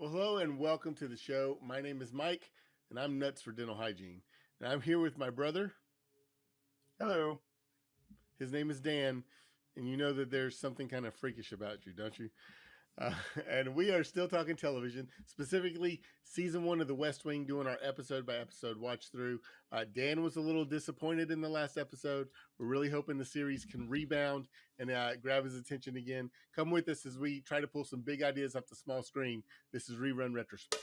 Well, hello and welcome to the show. My name is Mike, and I'm nuts for dental hygiene. And I'm here with my brother. Hello. His name is Dan, and you know that there's something kind of freakish about you, don't you? Uh, and we are still talking television, specifically season one of The West Wing, doing our episode by episode watch through. Dan was a little disappointed in the last episode. We're really hoping the series can rebound and grab his attention again. Come with us as we try to pull some big ideas off the small screen. This is Rerun Retrospect.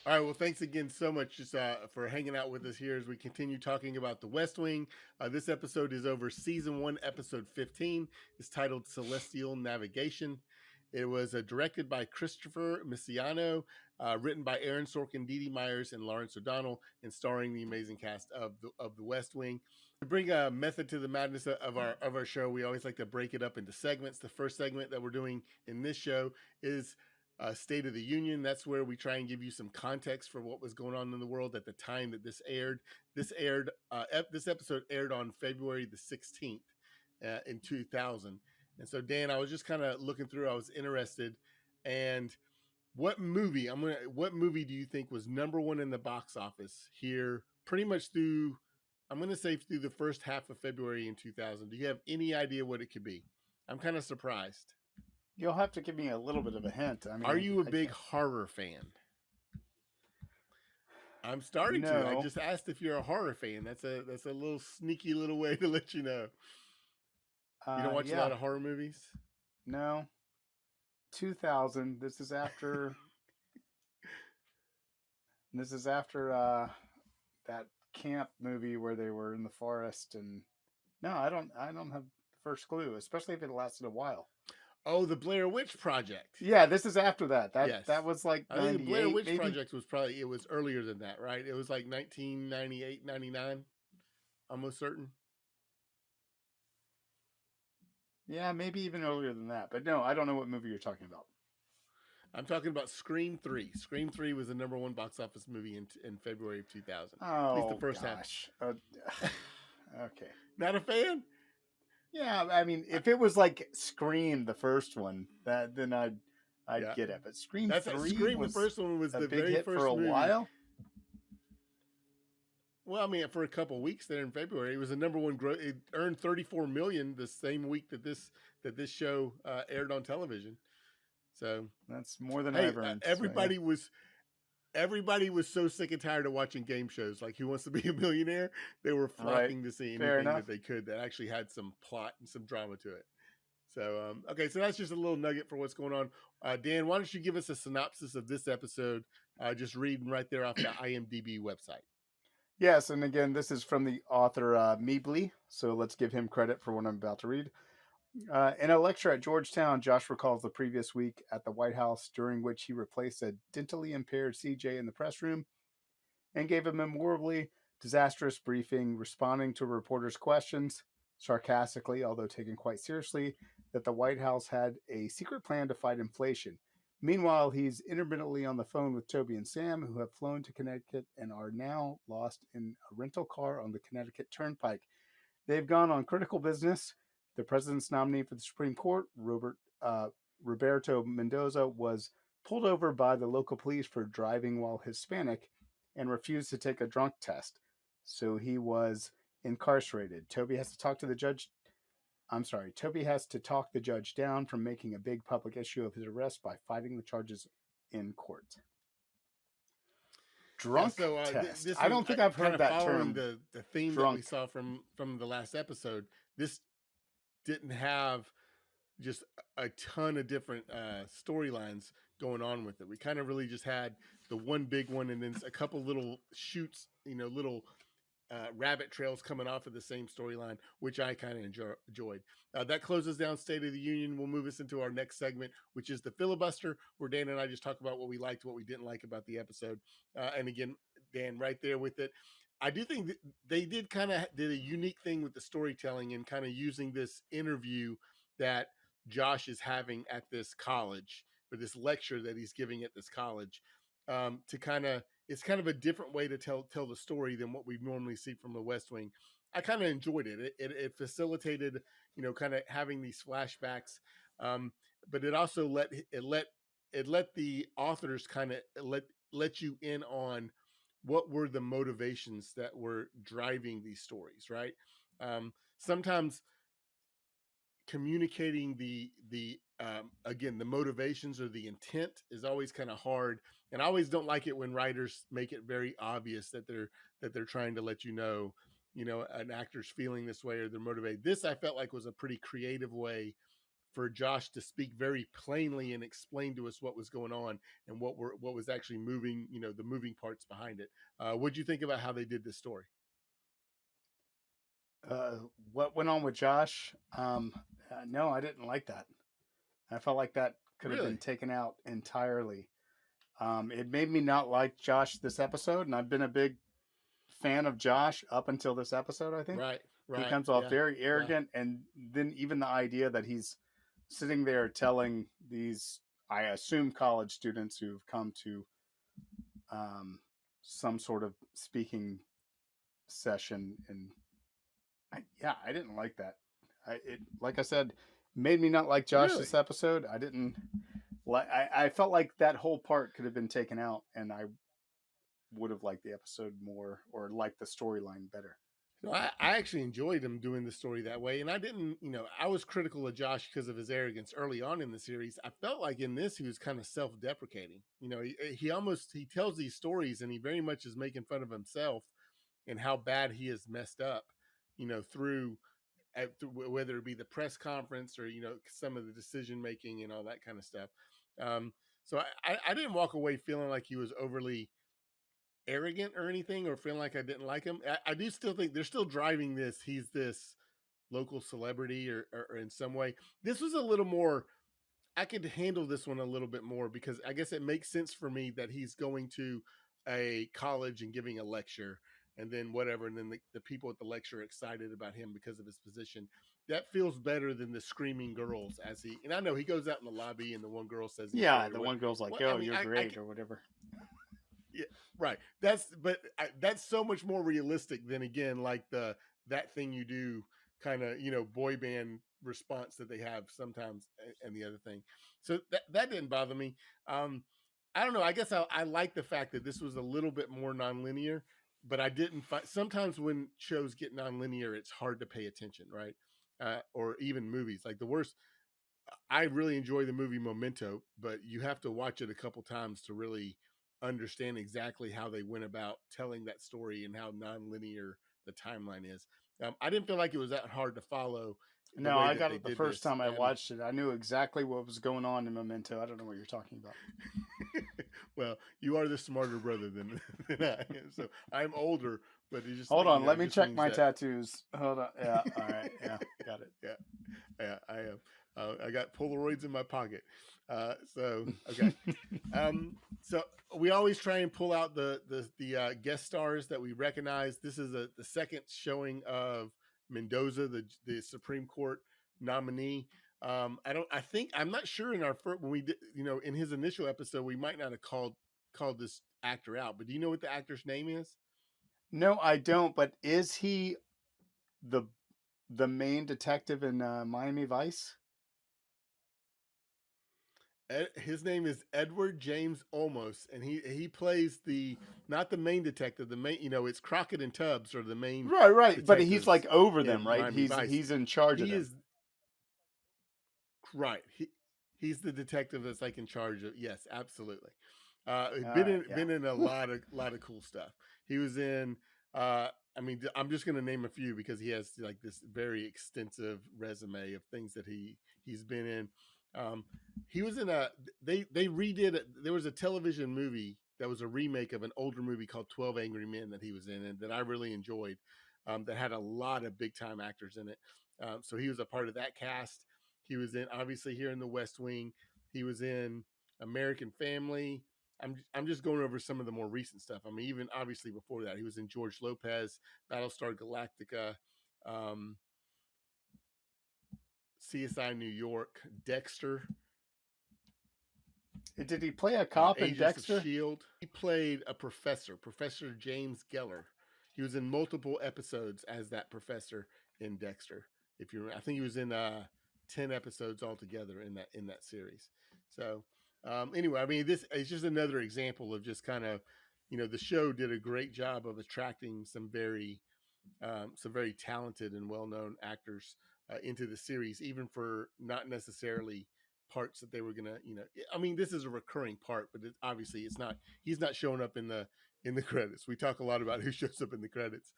All right. Well, thanks again so much just for hanging out with us here as we continue talking about The West Wing. This episode is over season one, episode 15. It's titled Celestial Navigation. It was directed by Christopher Misiano, written by Aaron Sorkin, Dee Dee Myers, and Lawrence O'Donnell, and starring the amazing cast of the West Wing. To bring a method to the madness of our show, we always like to break it up into segments. The first segment that we're doing in this show is State of the Union. That's where we try and give you some context for what was going on in the world at the time that this aired. This episode aired on February the 16th in 2000. And so, Dan, I was just kind of looking through. I was interested, and what movie? What movie do you think was number one in the box office here? Pretty much through. I'm going to say through the first half of February in 2000. Do you have any idea what it could be? I'm kind of surprised. You'll have to give me a little bit of a hint. I mean, Are you a I big can't. horror fan? I'm starting to. I No, just asked if you're a horror fan. That's a little sneaky little way to let you know. You don't watch a yeah, lot of horror movies? no. 2000. This is after that camp movie where they were in the forest, and no, I don't have the first clue, especially if it lasted a while. Oh, the Blair Witch Project. Yeah, this is after that. Yes. That was like I think the Blair 98, Witch maybe. Project was probably it was earlier than that, right? It was like 1998, 99. Almost certain. Yeah, maybe even earlier than that. But no, I don't know what movie you're talking about. I'm talking about Scream 3. Scream 3 was the number one box office movie in February of 2000. At least the Oh first half. gosh. Okay. Not a fan? Yeah, I mean, if it was like Scream, the first one, that then I'd Yeah. get it. But Scream That's a Three Scream. The was first one was a the big very hit for first a movie. while. Well, I mean, for a couple of weeks there in February, it was the number one. It earned 34 million the same week that this show aired on television. So, That's more than hey, I've earned. So yeah, everybody was so sick and tired of watching game shows like Who Wants to Be a Millionaire. They were right. flocking to see Fair anything enough. that they could that actually had some plot and some drama to it. So, okay, so that's just a little nugget for what's going on. Dan, why don't you give us a synopsis of this episode? Just reading right there off the IMDb website. Yes, and again, this is from the author Meebly. So let's give him credit for what I'm about to read. In a lecture at Georgetown, Josh recalls the previous week at the White House, during which he replaced a dentally impaired CJ in the press room and gave a memorably disastrous briefing, responding to reporters' questions sarcastically, although taken quite seriously, that the White House had a secret plan to fight inflation. Meanwhile, he's intermittently on the phone with Toby and Sam, who have flown to Connecticut and are now lost in a rental car on the Connecticut Turnpike. They've gone on critical business. The president's nominee for the Supreme Court, Roberto Mendoza, was pulled over by the local police for driving while Hispanic and refused to take a drunk test. So he was incarcerated. Toby has to talk the judge down from making a big public issue of his arrest by fighting the charges in court. Yeah, Drunk so test. this I was don't think I've kind heard of that following term, the theme that we drunk. saw from the last episode. This didn't have just a ton of different storylines going on with it. We kind of really just had the one big one, and then a couple little shoots, little rabbit trails coming off of the same storyline, which I kind of enjoyed. That closes down State of the Union. We'll move us into our next segment, which is the filibuster, where Dan and I just talk about what we liked, what we didn't like about the episode. And again, Dan, right there with it. I do think that they did a unique thing with the storytelling and kind of using this interview that Josh is having at this college, or this lecture that he's giving at this college, to kind of, it's kind of a different way to tell the story than what we normally see from the West Wing. I kind of enjoyed it. It facilitated, kind of having these flashbacks, but it also let the authors kind of let you in on what were the motivations that were driving these stories, right? Sometimes communicating the again, the motivations or the intent is always kind of hard, and I always don't like it when writers make it very obvious that they're trying to let an actor's feeling this way or they're motivated. This I felt like was a pretty creative way for Josh to speak very plainly and explain to us what was going on and what was actually moving, the moving parts behind it. What do you think about how they did this story? Uh, what went on with Josh? No, I didn't like that. I felt like that could have been Really? taken out entirely. It made me not like Josh this episode, and I've been a big fan of Josh up until this episode. I think Right, he right, comes off yeah, very yeah. arrogant, and then even the idea that he's sitting there telling these, I assume, college students who've come to um, some sort of speaking session, and yeah, I didn't like that. Like I said, made me not like Josh Really? this episode. I didn't like. I felt like that whole part could have been taken out, and I would have liked the episode more or liked the storyline better. No, I actually enjoyed him doing the story that way. And I didn't, I was critical of Josh because of his arrogance early on in the series. I felt like in this, he was kind of self deprecating. He tells these stories and he very much is making fun of himself and how bad he has messed up, through whether it be the press conference or, some of the decision making and all that kind of stuff. Um, so I didn't walk away feeling like he was overly arrogant or anything or feeling like I didn't like him. I do still think they're still driving this. He's this local celebrity or in some way. This was a little more, I could handle this one a little bit more because I guess it makes sense for me that he's going to a college and giving a lecture and then whatever. And then the people at the lecture are excited about him because of his position. That feels better than the screaming girls and I know he goes out in the lobby and the one girl says he's Yeah, great or the what. one girl's like, What I "Oh, mean, you're I great" can, or whatever. yeah, right. That's so much more realistic than again like the that thing you do kind of boy band response that they have sometimes and the other thing. So that didn't bother me. Um, I don't know. I guess I like the fact that this was a little bit more nonlinear, but I didn't find sometimes when shows get nonlinear, it's hard to pay attention, right? Or even movies like the worst. I really enjoy the movie Memento, but you have to watch it a couple times to really understand exactly how they went about telling that story and how nonlinear the timeline is. I didn't feel like it was that hard to follow the No, way I that got they it the did first this. time I And watched it. I knew exactly what was going on in Memento. I don't know what you're talking about. well, you are the smarter brother than I am. So I'm older, but it just Hold on, let it me just check means my that tattoos. Hold on. Yeah, all right. Yeah, got it. yeah, yeah, I am. I got Polaroids in my pocket. So okay. So we always try and pull out the guest stars that we recognize. This is the second showing of Mendoza, the Supreme Court nominee. I'm not sure in our first when we did, in his initial episode, we might not have called this actor out. But do you know what the actor's name is? No, I don't. But is he the the main detective in Miami Vice? His name is Edward James Olmos, and he plays the not the main detective. The main, it's Crockett and Tubbs are the main Right, right. But he's like detectives over them, in right? Miami Vice. He's in charge of He them. is right. He's the detective that's like in charge of. Yes, absolutely. All Been right, in yeah. been in a lot of cool stuff. He was in. I mean, I'm just going to name a few because he has like this very extensive resume of things that he's been in. Um, he was in a. They redid it. There was a television movie that was a remake of an older movie called 12 Angry Men that he was in and that I really enjoyed. That had a lot of big time actors in it. So he was a part of that cast. He was in obviously here in the West Wing. He was in American Family. I'm just going over some of the more recent stuff. I mean, even obviously before that, he was in George Lopez, Battlestar Galactica. Um, CSI New York, Dexter, Did he play a cop in Agents of Dexter? Shield. He played a professor, Professor James Geller. He was in multiple episodes as that professor in Dexter. If you, I think he was in 10 episodes altogether in that series. So anyway, I mean, this is just another example of just kind of, the show did a great job of attracting some very talented and well-known actors into the series, even for not necessarily parts that they were gonna, I mean, this is a recurring part, but obviously it's not. He's not showing up in the credits. We talk a lot about who shows up in the credits.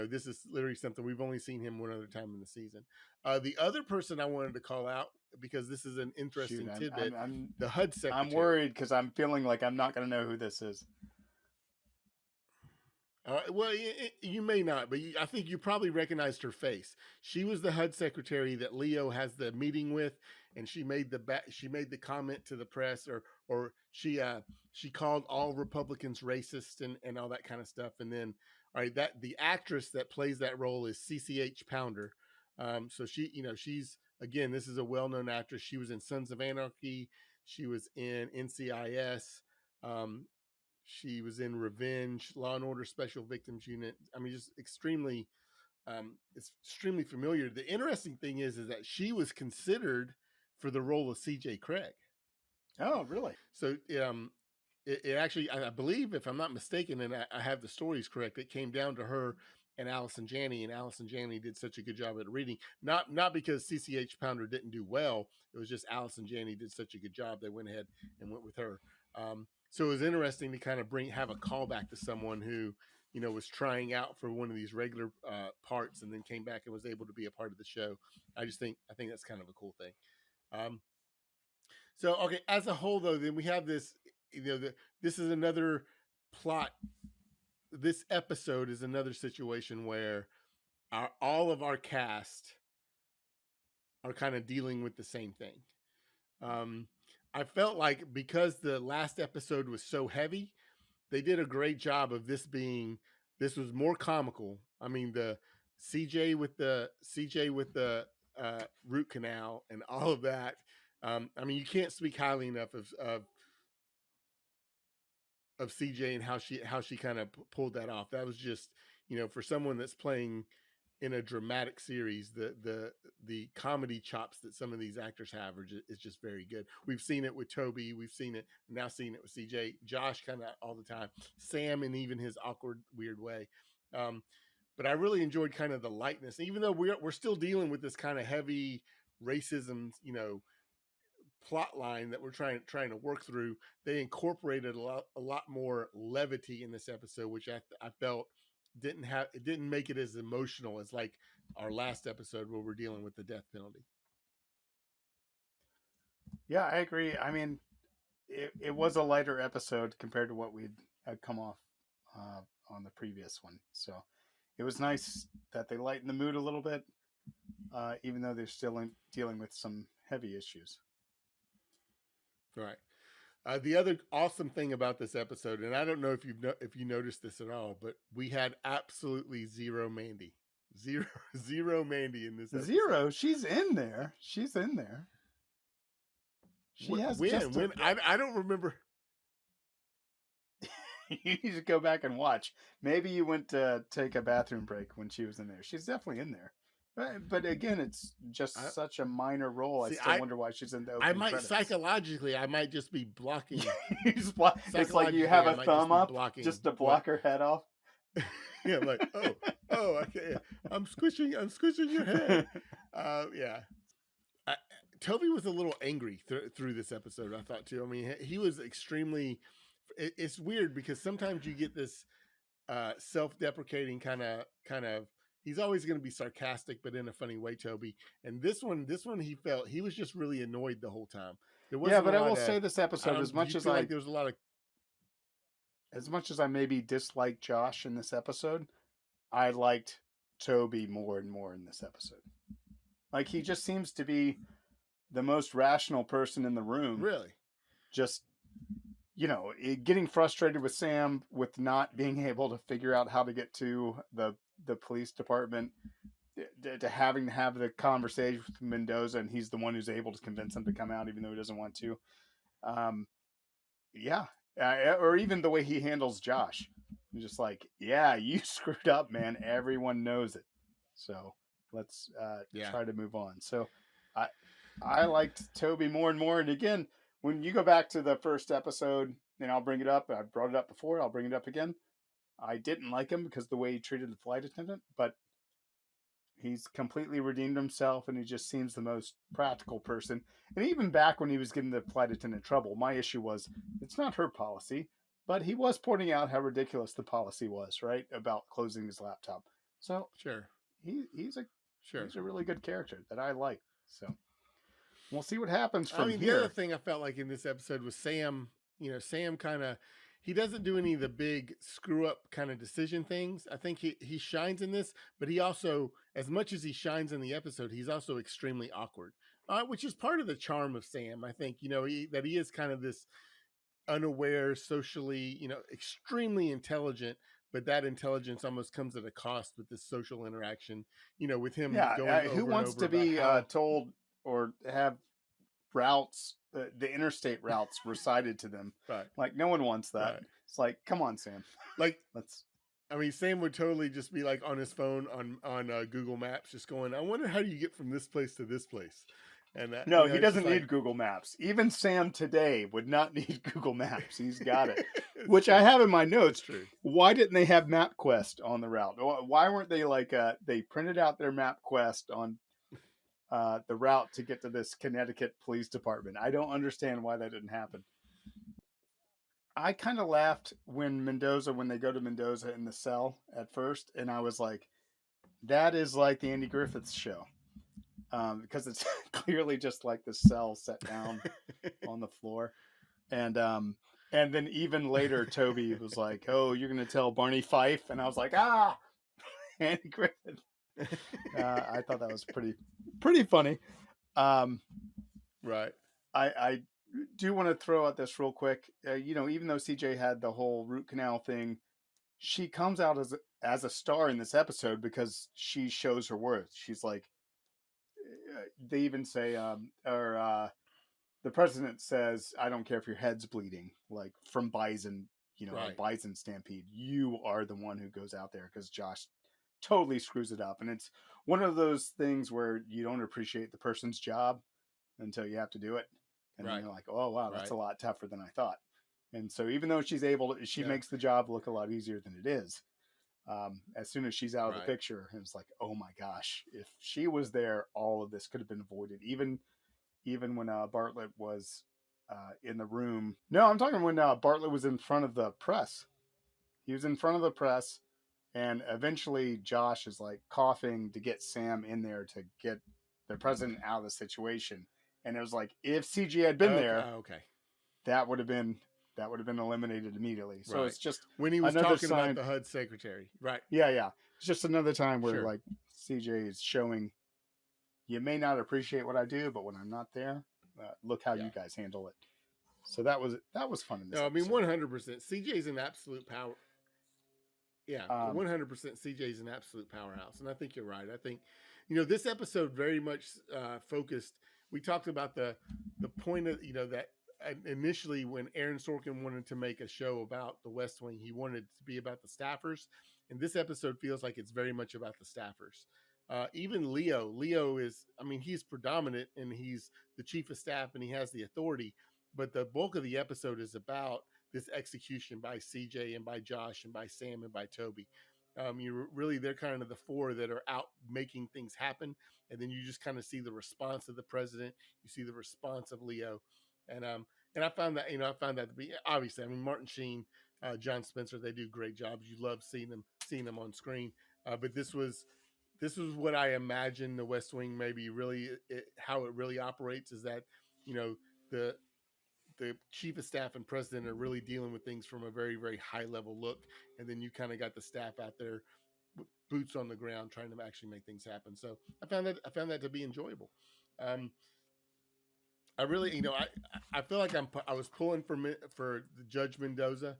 This is literally something we've only seen him one other time in the season. The other person I wanted to call out because this is an Shoot, interesting I'm tidbit: I'm I'm, the HUD I'm secretary. worried because I'm feeling like I'm not going to know who this is. Well, you may not, but I think you probably recognized her face. She was the HUD secretary that Leo has the meeting with, and she made the comment to the press, or she called all Republicans racist and all that kind of stuff. And then, all right, that the actress that plays that role is CCH Pounder. So she's again, this is a well known actress. She was in Sons of Anarchy. She was in NCIS. Um, she was in Revenge, Law and Order Special Victims Unit. I mean, just it's extremely familiar. The interesting thing is that she was considered for the role of C.J. Craig. Oh, really? So it actually, I believe, if I'm not mistaken, and I have the stories correct, it came down to her and Allison Janney, and Allison Janney did such a good job at reading. Not because CCH Pounder didn't do well. It was just Allison Janney did such a good job. They went ahead and went with her. So it was interesting to kind of have a callback to someone who was trying out for one of these regular parts and then came back and was able to be a part of the show. I think that's kind of a cool thing. Um, so okay, as a whole though, then we have this. This is another plot. This episode is another situation where all of our cast are kind of dealing with the same thing. Um, I felt like because the last episode was so heavy, they did a great job of this was more comical. I mean, the CJ with the root canal and all of that. I mean, you can't speak highly enough of CJ and how she kind of pulled that off. That was just for someone that's playing in a dramatic series, the comedy chops that some of these actors have is just very good. We've seen it with Toby, we've seen it now, seen it with CJ, Josh, kind of all the time, Sam, and even his awkward, weird way. Um, but I really enjoyed kind of the lightness, even though we're still dealing with this kind of heavy racism, plot line that we're trying to work through. They incorporated a lot more levity in this episode, which I felt didn't make it as emotional as like our last episode where we're dealing with the death penalty. Yeah, I agree. I mean, it was a lighter episode compared to what we'd had come off on the previous one. So it was nice that they lightened the mood a little bit, even though they're still dealing with some heavy issues. Right. The other awesome thing about this episode, and I don't know if you noticed this at all, but we had absolutely zero Mandy, zero zero Mandy in this episode. Zero, she's in there. She's in there. She has just a. When I don't remember. You need to go back and watch. Maybe you went to take a bathroom break when she was in there. She's definitely in there. But again, it's I, just such a minor role. I see, still wonder why she's in the I opening might credits. psychologically, I might just be blocking. It's like you Psychologically, have I a might just thumb be up blocking just to what. block her head off. Yeah, I'm like, oh, okay. I'm squishing your head. Yeah. I, Toby was a little angry through this episode, I thought too. I mean, he was extremely. It's weird because sometimes you get this self-deprecating kind of. He's always going to be sarcastic, but in a funny way, Toby. And this one, he was just really annoyed the whole time. There Yeah, wasn't a but I will lot of. say this I episode, don't. Did you feel like there was a lot of. as much as I maybe dislike Josh in this episode, I liked Toby more and more in this episode. Like he just seems to be the most rational person in the room. Really? Just getting frustrated with Sam with not being able to figure out how to get to the police department, to having to have the conversation with Mendoza, and he's the one who's able to convince him to come out, even though he doesn't want to. Um, yeah, or even the way he handles Josh. He's just like, yeah, you screwed up, man. Everyone knows it. So let's Yeah. try to move on. So I I liked Toby more and more. And again, when you go back to the first episode, and I'll bring it up. I brought it up before. I'll bring it up again. I didn't like him because of the way he treated the flight attendant, but he's completely redeemed himself, and he just seems the most practical person. And even back when he was giving the flight attendant trouble, my issue was it's not her policy, but he was pointing out how ridiculous the policy was, right, about closing his laptop. So Sure. he's a Sure. really good character that I like. So we'll see what happens I from mean, the other here. thing I felt like in this episode was Sam. Sam kind of he doesn't do any of the big screw up kind of decision things. I think he shines in this, but he also, as much as he shines in the episode, he's also extremely awkward, which is part of the charm of Sam. I think that he is kind of this unaware, socially, extremely intelligent, but that intelligence almost comes at a cost with this social interaction. With him Yeah, going who over and wants over to about be how told or have routes, the interstate routes recited to them? right, Like, no one wants that. right, It's like, come on, Sam. like Let's. I mean, Sam would totally just be like on his phone on Google Maps, just going, "I wonder how do you get from this place to this place," and No, he it's just doesn't like need Google Maps. Even Sam today would not need Google Maps. He's got it, it's which true, I have in my it's notes. true, Why didn't they have MapQuest on the route? Why weren't they like they printed out their MapQuest on the route to get to this Connecticut police department? I don't understand why that didn't happen. I kind of laughed when they go to Mendoza in the cell at first, and I was like, that is like the Andy Griffiths show, because it's clearly just like the cell set down on the floor. And then even later Toby was like, oh, you're gonna tell Barney Fife, and I was like, ah, Andy Griffith. I thought that was pretty funny. um right, I do want to throw out this real quick. Even though CJ had the whole root canal thing, she comes out as a star in this episode because she shows her worth. She's like, they even say, or the president says, I don't care if your head's bleeding, like from bison, a right, bison stampede. You are the one who goes out there because Josh totally screws it up. And it's one of those things where you don't appreciate the person's job until you have to do it. And then right, you're like, oh, wow, that's right, a lot tougher than I thought. And so even though she yeah, makes the job look a lot easier than it is. As soon as she's out of the right, picture, it's like, oh my gosh, if she was there, all of this could have been avoided. Even when Bartlett was in the room. No, I'm talking when Bartlett was in front of the press. He was in front of the press, and eventually Josh is like coughing to get Sam in there to get the president out of the situation. And it was like, if CG had been okay, there, okay, that would have been eliminated immediately. So right. it's just When he was another talking about sign. the HUD secretary, right? Yeah. It's just another time where Sure, like CJ is showing, you may not appreciate what I do, but when I'm not there, look how yeah. you guys handle it. So that was fun in this No, I mean episode. 100%. CJ's an absolute power. Yeah, Um, 100%. CJ's an absolute powerhouse, and I think you're right. I think, this episode very much focused. We talked about the point of that initially when Aaron Sorkin wanted to make a show about the West Wing, he wanted it to be about the staffers, and this episode feels like it's very much about the staffers. Even Leo is, I mean, he's predominant and he's the chief of staff and he has the authority, but the bulk of the episode is about this execution by CJ and by Josh and by Sam and by Toby. You really, they're kind of the four that are out making things happen, and then you just kind of see the response of the president. You see the response of Leo, and I found that to be obviously. I mean, Martin Sheen, John Spencer, they do great jobs. You love seeing them on screen. But this was what I imagine the West Wing maybe really how it really operates is that you know the chief of staff and president are really dealing with things from a very very high level look, and then you kind of got the staff out there boots on the ground trying to actually make things happen. So I found that to be enjoyable. um I really, I feel like I was pulling for Judge Mendoza.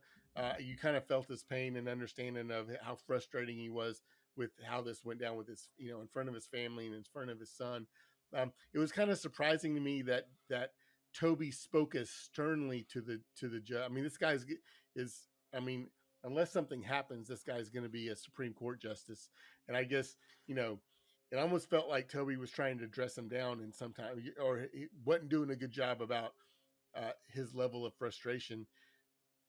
You kind of felt his pain and understanding of how frustrating he was with how this went down with his, in front of his family and in front of his son. It was kind of surprising to me that Toby spoke as sternly to the judge. I mean, this guy's is. I mean, unless something happens, this guy's going to be a Supreme Court justice. And I guess it almost felt like Toby was trying to dress him down in some time, or he wasn't doing a good job about his level of frustration.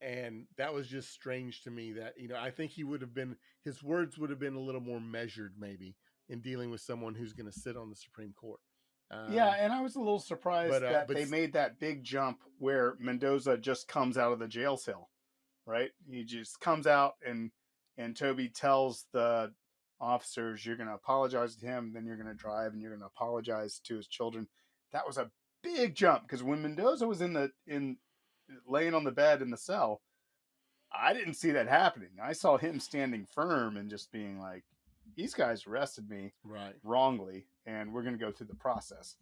And that was just strange to me. That I think he would have been his words would have been a little more measured, maybe, in dealing with someone who's going to sit on the Supreme Court. Yeah, and I was a little surprised that But they made that big jump where Mendoza just comes out of the jail cell, right? He just comes out, and Toby tells the officers, "You're going to apologize to him, then you're going to drive, and you're going to apologize to his children." That was a big jump because when Mendoza was in laying on the bed in the cell, I didn't see that happening. I saw him standing firm and just being like, "These guys arrested me right. wrongly, and we're going to go through the process."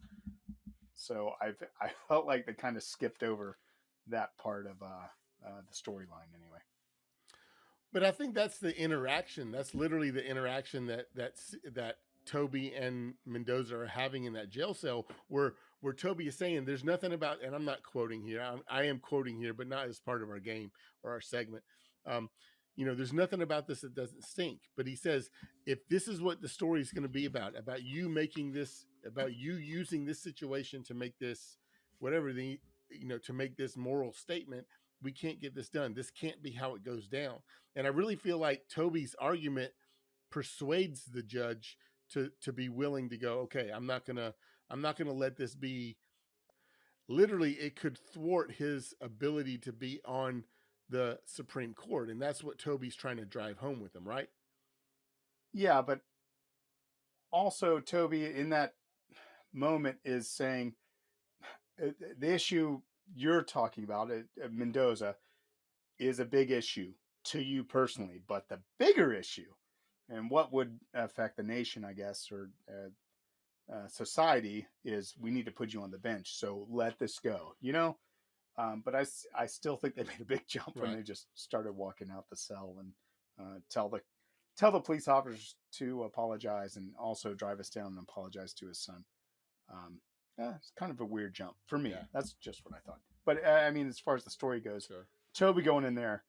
So I felt like they kind of skipped over that part of the storyline anyway. But I think that's the interaction. That's literally the interaction that Toby and Mendoza are having in that jail cell, where Toby is saying, "There's nothing about," and I'm not quoting here. I am quoting here, but not as part of our game or our segment. Um, there's nothing about this that doesn't stink. But he says, if this is what the story is going to be about you making this, about you using this situation to make this, whatever the, to make this moral statement, we can't get this done. This can't be how it goes down. And I really feel like Toby's argument persuades the judge to be willing to go, okay, I'm not gonna let this be. Literally, it could thwart his ability to be on the Supreme Court, and that's what Toby's trying to drive home with him, right? Yeah, but also Toby in that moment is saying the issue you're talking about, Mendoza, is a big issue to you personally, but the bigger issue and what would affect the nation, I guess, or society is we need to put you on the bench. So let this go, But I still think they made a big jump when Right. they just started walking out the cell and tell the police officers to apologize and also drive us down and apologize to his son. Um, it's kind of a weird jump for me. Yeah. That's just what I thought. But I mean, as far as the story goes, Sure. Toby going in there,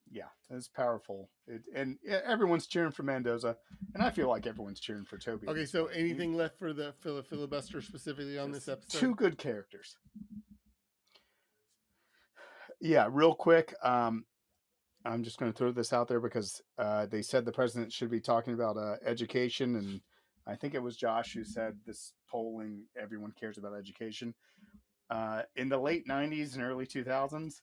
yeah, it's powerful. And everyone's cheering for Mendoza, and I feel like everyone's cheering for Toby at Okay. this So, point. anything left for the filibuster specifically on this Just episode? two good characters. Yeah, real quick. I'm just going to throw this out there because they said the president should be talking about education, and I think it was Josh who said this polling, everyone cares about education. In the late 90s and early 2000s,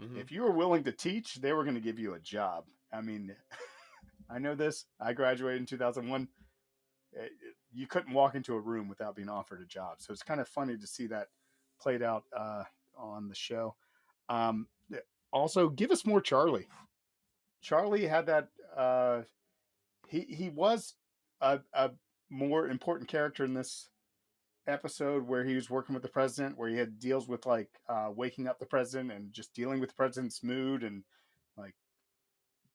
Mm-hmm. if you were willing to teach, they were going to give you a job. I mean, I know this. I graduated in 2001. You couldn't walk into a room without being offered a job. So it's kind of funny to see that played out on the show. Um, Also, give us more Charlie. Charlie had that. He was a more important character in this episode where he was working with the president, where he had deals with like waking up the president and just dealing with the president's mood and like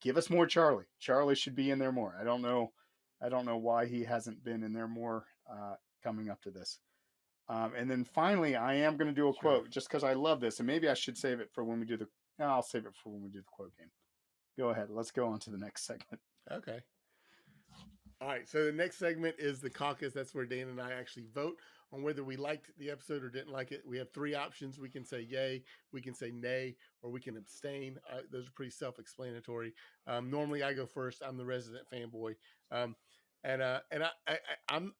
give us more Charlie. Charlie should be in there more. I don't know. I don't know why he hasn't been in there more coming up to this. And then finally, I am going to do a Sure. quote just because I love this, and maybe I should save it for when we do the. No, I'll save it for when we do the quote game. Go ahead. Let's go on to the next segment. Okay. All right, so the next segment is the caucus. That's where Dan and I actually vote on whether we liked the episode or didn't like it. We have three options. We can say yay, we can say nay, or we can abstain. Those are pretty self-explanatory. Normally, I go first. I'm the resident fanboy, I'm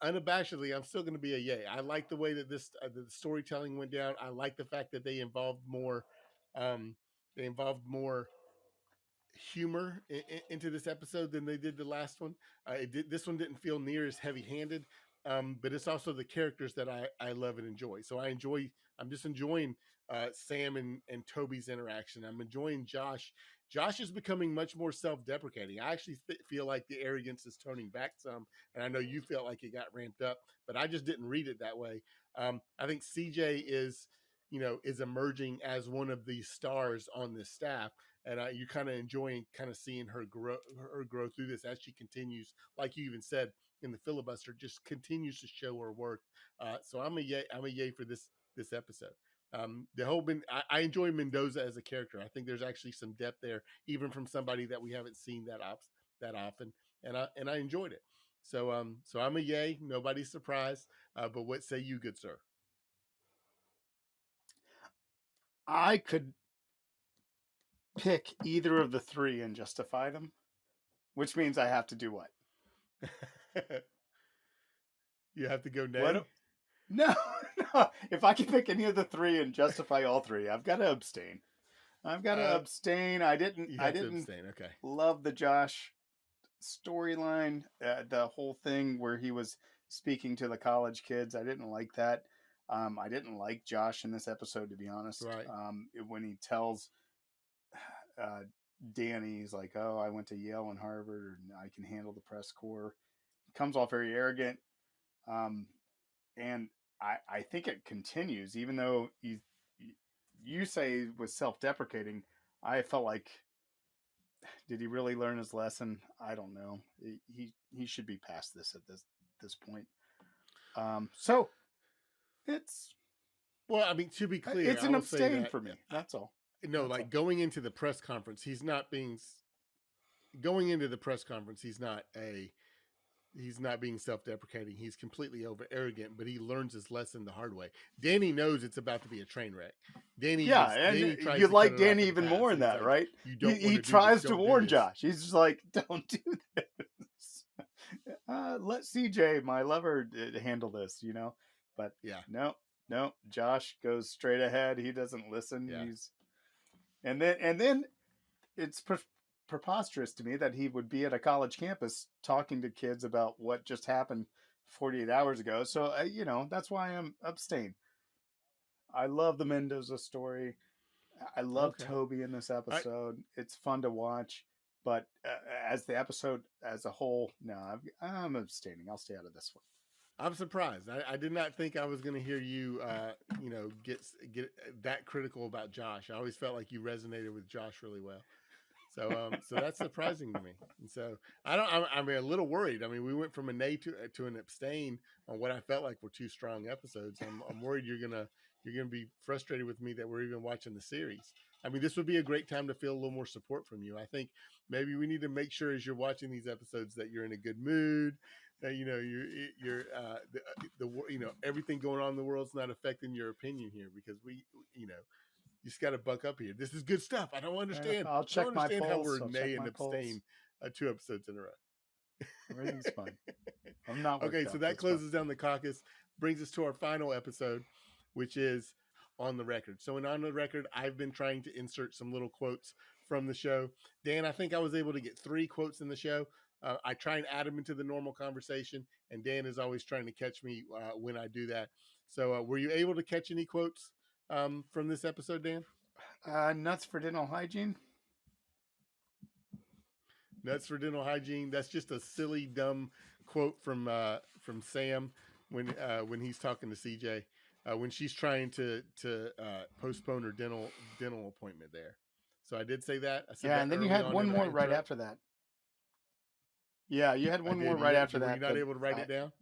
unabashedly, I'm still going to be a yay. I like the way that the storytelling went down. I like the fact that they involved more. They involved more humor into this episode than they did the last one. This one didn't feel near as heavy handed, but it's also the characters that I love and enjoy. So I'm just enjoying Sam and Toby's interaction. I'm enjoying Josh. Josh is becoming much more self-deprecating. I actually feel like the arrogance is toning back some, and I know you felt like it got ramped up, but I just didn't read it that way. I think CJ is emerging as one of the stars on this staff, and you're kind of enjoying kind of seeing her grow through this as she continues, like you even said in the filibuster, just continues to show her worth. So I'm a yay for this episode. The whole I enjoy Mendoza as a character. I think there's actually some depth there, even from somebody that we haven't seen that often, and I enjoyed it. So I'm a yay. Nobody's surprised. But what say you, good sir? I could pick either of the three and justify them, which means I have to do what? You have to go nay. What? No, no. If I can pick any of the three and justify all three, I've got to abstain. I've got to Uh, abstain. you I have to didn't abstain. Okay. love the Josh storyline, the whole thing where he was speaking to the college kids. I didn't like that. I didn't like Josh in this episode, to be honest. Right. When he tells uh, Danny, he's like, "Oh, I went to Yale and Harvard, and I can handle the press corps." Comes off very arrogant, um, and I think it continues, even though you say it was self-deprecating. I felt like, did he really learn his lesson? I don't know. He should be past this at this point. So it's Well, I mean, to be clear, it's I an will say abstain that for me. That's all. no, That's like all. going into the press conference, he's not being going into the press conference. He's not being self-deprecating. He's completely over arrogant, but he learns his lesson the hard way. Danny knows it's about to be a train wreck. Yeah, and Danny tries you to cut like it off Danny at the even pass. more in He's that, like, right? "You He don't want he to do this. tries to Don't do warn this." Josh. He's just like, "Don't do this. Let CJ, my lover, handle this." But Yeah, no, no. Josh goes straight ahead. He doesn't listen. yeah. And then it's preposterous to me that he would be at a college campus talking to kids about what just happened 48 hours ago. So that's why I'm abstain. I love the Mendoza story. I love Okay. Toby in this All right. episode. It's fun to watch, but as the episode as a whole, no, I'm abstaining. I'll stay out of this one. I'm surprised. I did not think I was going to hear you, get that critical about Josh. I always felt like you resonated with Josh really well. So that's surprising to me. And so I don't. I'm a little worried. I mean, we went from a nay to an abstain on what I felt like were two strong episodes. I'm worried you're gonna be frustrated with me that we're even watching the series. I mean, this would be a great time to feel a little more support from you. I think maybe we need to make sure as you're watching these episodes that you're in a good mood. That you're everything going on in the world's not affecting your opinion here because you just got to buck up here. This is good stuff. Fair enough. I I'll don't check my understand how polls. we're I'll check nay and my polls. abstain 2 episodes in a row. Everything's fine. I'm not Okay, worked so up. that It's fine. closes down the caucus, brings us to our final episode, which is on the record. So in on the record, I've been trying to insert some little quotes from the show. Dan, I think I was able to get 3 quotes in the show. I try and add them into the normal conversation, and Dan is always trying to catch me when I do that. So were you able to catch any quotes from this episode, Dan? Nuts for dental hygiene. Nuts for dental hygiene. That's just a silly, dumb quote from Sam when he's talking to CJ when she's trying to postpone her dental appointment there. So I did say that. I said Yeah, that and then you early had on one in our more right intro. after that. Yeah, you had I one more did. right after Were you that not that able to write I it down?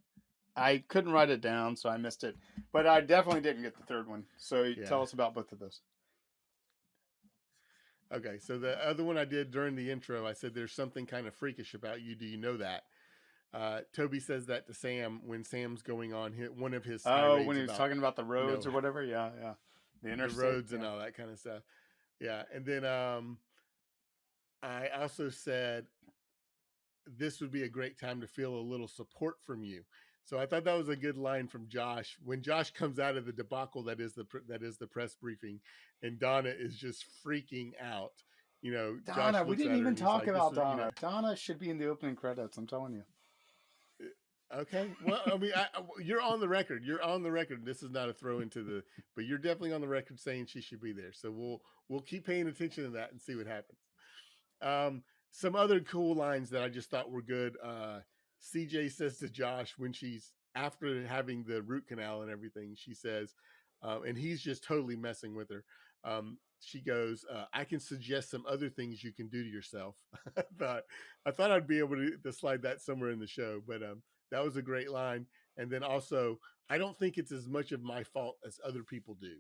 I couldn't write it down, so I missed it. But I definitely didn't get the third one. So Yeah. tell us about both of those. Okay. So the other one I did during the intro, I said there's something kind of freakish about you. Do you know that? Toby says that to Sam when Sam's going on one of his Oh, when tirades he was about talking about the you know roads or whatever. Yeah, yeah. The the interstate. roads and Yeah. all that kind of stuff. Yeah, and then I also said this would be a great time to feel a little support from you. So I thought that was a good line from Josh when Josh comes out of the debacle that is the press briefing, and Donna is just freaking out. Josh Donna, we looks didn't at her even and he's talk like, "This about was Donna. Donna should be in the opening credits. I'm telling you. Okay. Well, I mean, you're on the record. You're on the record. This is not a throw into the, but you're definitely on the record saying she should be there. So we'll keep paying attention to that and see what happens. Some other cool lines that I just thought were good. CJ says to Josh when she's after having the root canal and everything, she says, and he's just totally messing with her. She goes, I can suggest some other things you can do to yourself. I thought I'd be able to slide that somewhere in the show, but that was a great line. And then also, I don't think it's as much of my fault as other people do.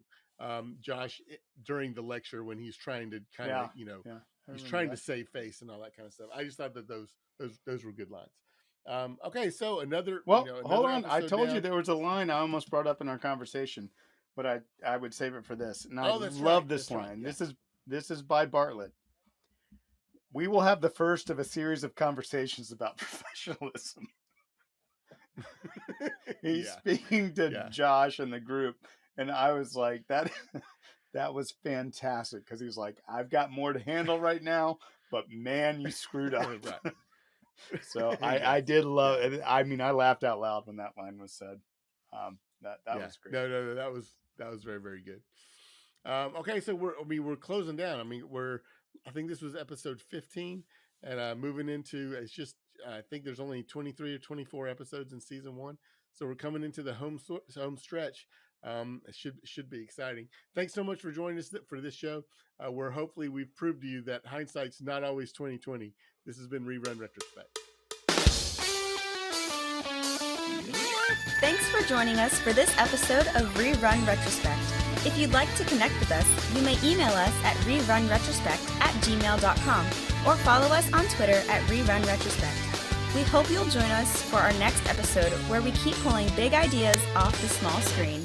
Josh, during the lecture, when he's trying to kind of, Yeah, he's trying to save face and all that kind of stuff. I just thought that those were good lines. Okay, so another, Well, another hold on. I told you down. there was a line I almost brought up in our conversation, but I would save it for this. And I That's love right. this That's line. Right. Yeah. This is by Bartlett. We will have the first of a series of conversations about professionalism. He's speaking to Josh and the group, and I was like, that was fantastic, because he was like, I've got more to handle right now, but man, you screwed up. Right. So I did love it. I mean, I laughed out loud when that line was said. That was great. No, that was very, very good. Okay, so we're closing down. I think this was episode 15, and moving into, it's just, I think there's only 23 or 24 episodes in season 1, so we're coming into the home stretch. It should be exciting. Thanks so much for joining us for this show. Where hopefully we've proved to you that hindsight's not always 20/20. This has been Rerun Retrospect. Thanks for joining us for this episode of Rerun Retrospect. If you'd like to connect with us, you may email us at rerunretrospect@gmail.com or follow us on Twitter at Rerun Retrospect. We hope you'll join us for our next episode, where we keep pulling big ideas off the small screen.